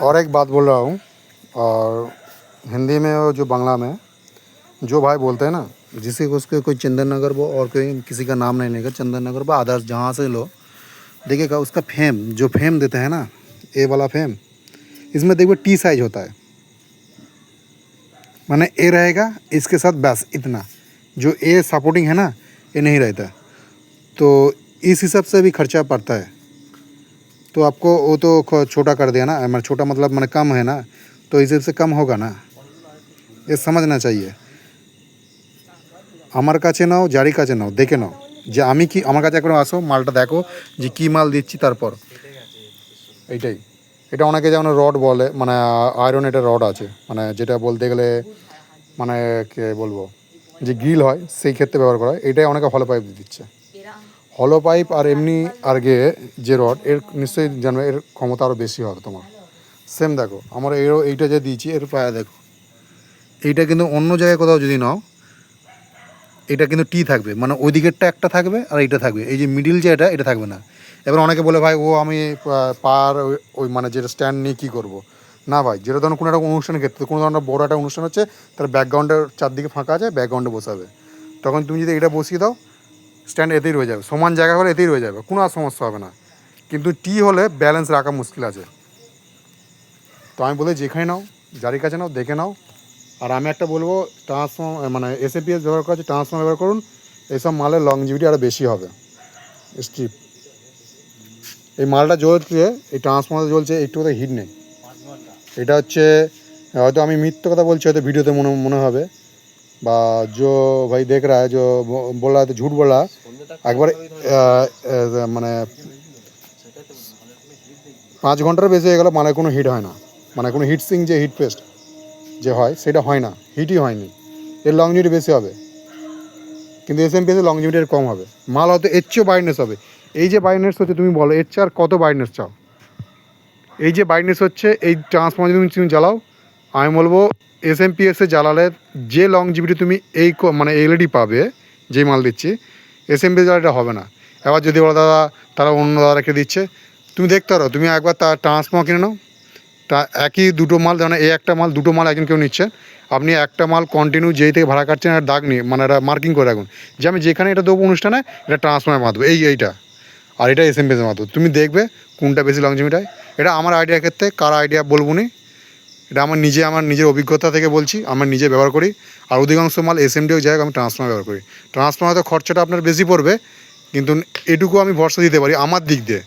और एक बात बोल रहा हूँ, और हिंदी में और जो बांग्ला में जो भाई बोलते हैं ना, जिसे उसके कोई चंदन नगर वो और कोई किसी का नाम नहीं लेगा, चंदन नगर वो अदर्स जहाँ से लो, देखिएगा उसका फेम जो फेम देते हैं ना, ए वाला फेम, इसमें देखिए टी साइज होता है, माने ए रहेगा इसके साथ बस इतना, जो ए सपोर्टिंग है ना ये नहीं रहता, तो इस हिसाब से भी खर्चा पड़ता है। तो आपको वो तो छोटा कर दिया ना, मतलब छोटा मतलब मैंने कम है ना, तो इस हिसाब से कम होगा ना, ये समझना चाहिए। আমার কাছে নাও যারই কাছে নাও দেখে নাও যে আমি কি, আমার কাছে একবার আসো মালটা দেখো যে কী মাল দিচ্ছি, তারপর এইটাই। এটা অনেকে যেমন রড বলে, মানে আয়রন, এটা রড আছে, মানে যেটা বলতে গেলে মানে কে বলবো যে গ্রিল হয় সেই ক্ষেত্রে ব্যবহার করা হয়। এটাই অনেকে হলো পাইপ দিচ্ছে, হলো পাইপ আর এমনি আর গিয়ে যে রড, এর নিশ্চয়ই জানবে এর ক্ষমতা আরও বেশি হবে তোমার। সেম দেখো আমার এইটা যে দিয়েছি এর পায়া দেখো, এইটা কিন্তু অন্য জায়গায় কোথাও যদি নাও এটা কিন্তু টি থাকবে, মানে ওই দিকেরটা একটা থাকবে আর এইটা থাকবে, এই যে মিডিল যে এটা থাকবে না। এবার অনেকে বলে ভাই ও আমি পার ওই মানে যেটা স্ট্যান্ড নিয়ে কী করবো, না ভাই, যেটা ধরুন কোনো একটা অনুষ্ঠানের ক্ষেত্রে, কোনো ধরনের বড় একটা অনুষ্ঠান হচ্ছে, তার ব্যাকগ্রাউন্ডের চারদিকে ফাঁকা আছে, ব্যাকগ্রাউন্ডে বসাবে, তখন তুমি যদি এটা বসিয়ে দাও স্ট্যান্ড এতেই রয়ে যাবে, সমান জায়গা হলে এতেই রয়ে যাবে, কোনো আর সমস্যা হবে না। কিন্তু টি হলে ব্যালেন্স রাখা মুশকিল আছে। তো আমি বলি যেখানে নাও যারই কাছে নাও দেখে নাও। আর আমি একটা বলবো, ট্রান্সফর্মার মানে এসএপিএস ব্যবহার করা হচ্ছে, ট্রান্সফর্মার ব্যবহার করুন, এইসব মালের লংজিভিটি আরও বেশি হবে। স্ট্রিপ এই মালটা জ্বলছে, এই ট্রান্সফর্মার জ্বলছে, একটু কোথাও হিট নেই। এটা হচ্ছে হয়তো আমি মিথ্যে কথা বলছি, হয়তো ভিডিওতে মনে হবে, বা जो भाई देख रहा है जो बोल रहा है तो झूठ बोल रहा है। একবার মানে 5 ঘন্টার বেশি হয়ে গেল, মানে কোনো হিট হয় না, মানে কোনো হিট সিং যে হিট পেস্ট যে হয় সেটা হয় না, হিটই হয়নি, এর লংজিভিটি বেশি হবে। কিন্তু এসএমপিএসের লংজিভিটি এর কম হবে, মাল হয়তো এর চেয়েও ব্রাইটনেস হবে। এই যে ব্রাইটনেস হচ্ছে তুমি বলো এর চেয়ে আর কত ব্রাইটনেস চাও, এই যে ব্রাইটনেস হচ্ছে এই ট্রান্সফর্মার যদি তুমি জ্বালাও, আমি বলবো এসএমপিএসে জ্বালালে যে লংজিভিটি তুমি এই মানে এলইডি পাবে, যেই মাল দিচ্ছি এসএমপিএস জ্বালাটা হবে না। এবার যদি বলো দাদা তারা অন্য দাদা রেখে দিচ্ছে, তুমি দেখতে পারো, তুমি একবার তার ট্রান্সফর্মার কিনে নাও, তা একই দুটো মাল, যেমন এই একটা মাল দুটো মাল একজন কেউ নিচ্ছে, আপনি একটা মাল কন্টিনিউ যেই থেকে ভাড়া কাটছেন আর দাগ নিয়ে মানে এটা মার্কিং করে রাখুন যে আমি যেখানে এটা দেবো অনুষ্ঠানে এটা ট্রান্সফর্মার মাধ্যমে এইটা, আর এটা এসএমপিএসের মাধ্যমে, তুমি দেখবে কোনটা বেশি লংজিভিটি হয়। এটা আমার আইডিয়ার ক্ষেত্রে, কার আইডিয়া বলবো নি, এটা আমার নিজের অভিজ্ঞতা থেকে বলছি, আমার নিজে ব্যবহার করি। আর অধিকাংশ মাল এসএমডিও যাই হোক আমি ট্রান্সফর্মার ব্যবহার করি। ট্রান্সফর্মার তো খরচাটা আপনার বেশি পড়বে, কিন্তু এটুকু আমি ভরসা দিতে পারি আমার দিক দিয়ে,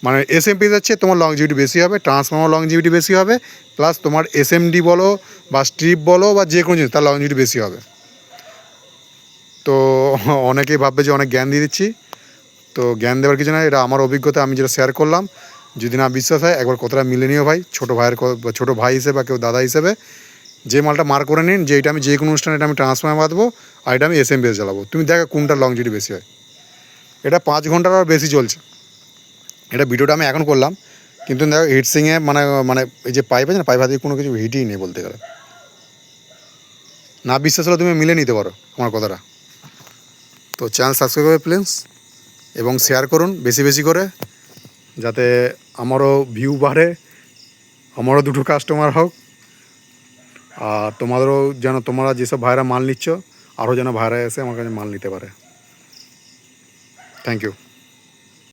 মানে এসএমপি যাচ্ছে তোমার লংজিভিটি বেশি হবে, ট্রান্সফর্মার লংজিভিটি বেশি হবে, প্লাস তোমার এসএমডি বলো বা স্ট্রিপ বলো বা যে কোনো জিনিস তার লংজিভিটি বেশি হবে। তো অনেকেই ভাববে যে অনেক জ্ঞান দিয়ে দিচ্ছি, তো জ্ঞান দেওয়ার কিছু না, এটা আমার অভিজ্ঞতা, আমি যেটা শেয়ার করলাম। যদি না বিশ্বাস হয় একবার কথাটা মিলে নিও ভাই, ছোটো ভাই হিসেবে বা কেউ দাদা হিসেবে, যে মালটা মার করে নিন যে এটা আমি যে কোনো অনুষ্ঠানে এটা আমি ট্রান্সফর্মার বাঁধবো আর এটা আমি এসএমপিএস জ্বালাবো, তুমি দেখো কোনটার লংজিভিটি বেশি হয়। এটা 5 ঘন্টার আর বেশি চলছে, এটা ভিডিওটা আমি এখন করলাম, কিন্তু দেখো হিটসিংয়ে মানে মানে এই যে পাইপ আছে না, পাইপ হাতে কোনো কিছু হিটই নেই বলতে গেলে। না বিশ্বাস হলে তুমি মিলে নিতে পারো আমার কথাটা। তো চ্যানেল সাবস্ক্রাইব করে প্লিজ, এবং শেয়ার করুন বেশি বেশি করে, যাতে আমারও ভিউ বাড়ে, আমারও দুটো কাস্টমার হোক, আর তোমাদেরও যেন, তোমরা যেসব ভাইরা মাল নিচ্ছ আরও যেন ভাইরা এসে আমার কাছে মাল নিতে পারে। Thank you.